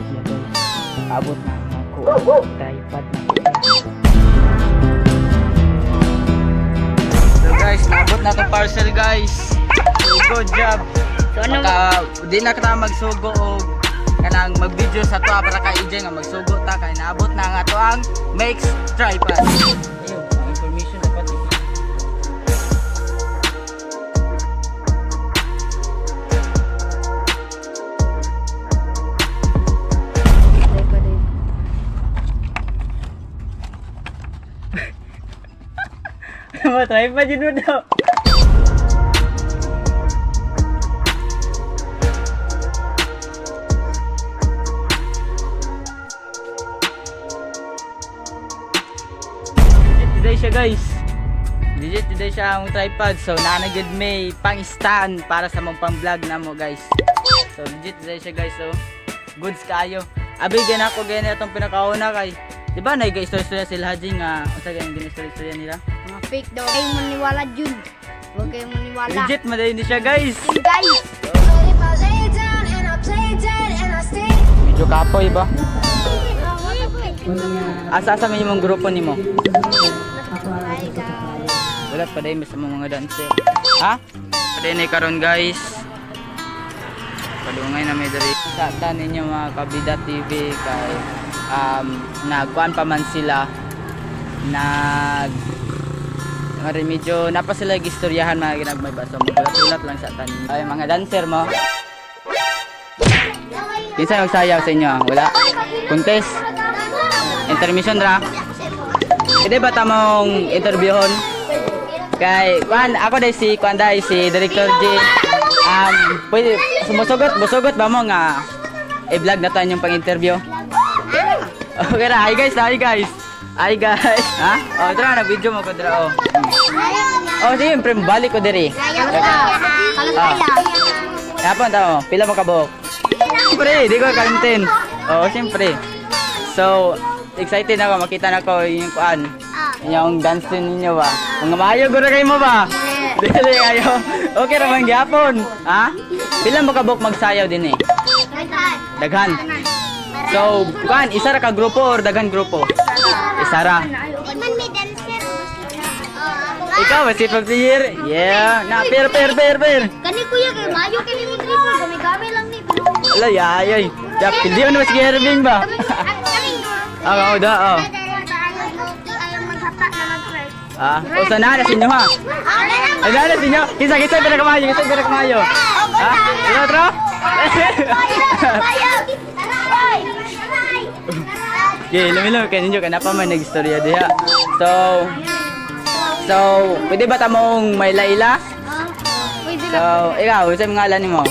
siya guys. Paabot na ako ang tripod na ko. So guys, naabot na itong parcel guys. So good job. So ano? Di na kita magsugo o kanang mag-video sa to para kay EJ nga magsugo ta kay naabot na nga to ang makes tripod. Ayun, ang information dapat tripod yun daw. Today siya guys. Legit today siya ang tripod. So nanagid may pang stand para sa mong pang vlog na mo guys. So legit today siya guys. So goods kayo. Abi gan ako ganyan itong pinakauna kay. Diba na guys story sila Haji nga unsa ganyan ginistorya nila? Mga fake daw. Huwag kayong maniwala Jun. Huwag kayong maniwala. Legit madali siya guys. Yun guys. Medyo kapoy ba? Asa mo yung grupo nimo? Wala pa dahil sa mga dancer. Ha? Paday na karon guys. Padungay na may dali. Sa ninyo mga Kabida TV kay nagkuan pa man sila. Medyo napa sila gistoryahan mga ginagmay ba. So magsulat lang sa tanin. Ay mga dancer mo. Kinsa magsayaw sa inyo? Wala? Contest? Intermission ra? Pwede ba tamong interviewon? Kay Kwan, ako dahil si Kwan dahil si Director J. Pwede, busugot ba mo nga i-vlog na tayo yung pang-interview? Okay na, hi guys, hi guys. Hi guys. Ha? Oh, tara na video mo ko dira oh. Oh, siyempre balik ko diri. Yapon tao, pila mo kabok? Siyempre, di ko kalimtin. Oh, siyempre. So, excited ako makita na ko yung kuan. Yung dance ninyo ba? Mga maayo guro kayo mo ba? Dili ayo. Okay ra man gyapon. Ha? Pila mo kabok magsayaw din eh? Daghan. So, kuan isa ra ka grupo or daghan grupo? Isa ra. Ikaw si Pagsiyer. Yeah. Na per. Kani kuya kay mayo kini mo dito. Gami-gami lang ni. Ala yay. Dak hindi mo mas Gerving ba? Ah, da oh. O sana na sinyo ha. Ay na sinyo. Kisa pera kamayo. Ha? Tro. Okay, lamilo kay ninyo kanapa man nagistorya diha. So, pwede ba tamong may laila? Pwede So, ikaw, sa mga ngalan nimo?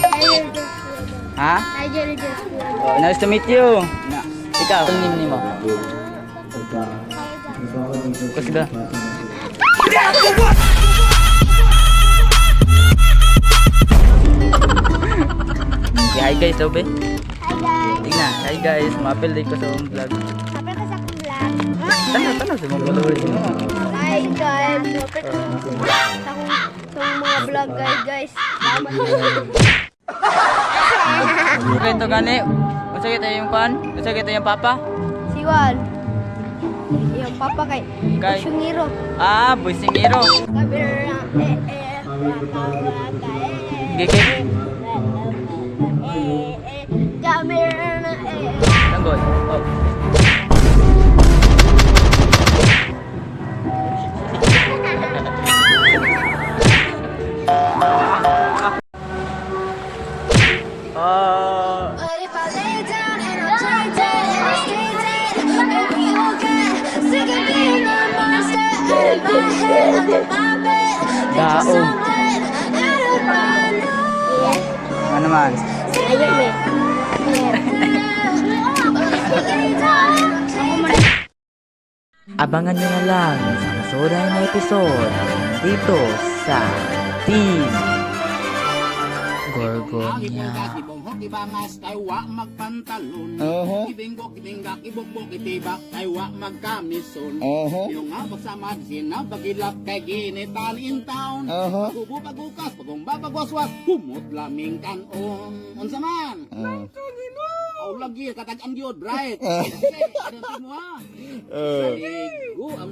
Ha? Oh, nice to meet you. Ikaw, ano name nimo? Kusga. Hi guys, daw be. Hi guys. Tingnan, hi guys, mapil din ko sa akong vlog. Sabi ko sa akong vlog. Tanong sa mga followers mo. Hi guys. Sa mga vlog guys. Okay, ito gani. Unsa kita yung pan? Unsa kita yung papa? Siwan. Yung papa kay Sungiro. Ah, Busingiro. Kabira. Gigi. Kamera. Langgoy. Oh. But if I lay down and I play dead and I stay dead, maybe you'll get sick of being a monster out of my head, under my bed. Think you're something out of my nose. Ano man? Ayun me. But if I lay down and I play dead. Abangan nyo na lang sa kasunod na episode dito sa Team Gorgonya. Ibangas kay wa magpantalon. Ibinggok ibinggak ibukbok itibak kay wa magkamison. Yung nga pagsamad sinabagilak kay ginitan in town. Gubo pagukas pagong babagwaswas humot laming kanon. Unsa man? lagi katag ang yod, right? Okay, ano mo ha? Saligo ang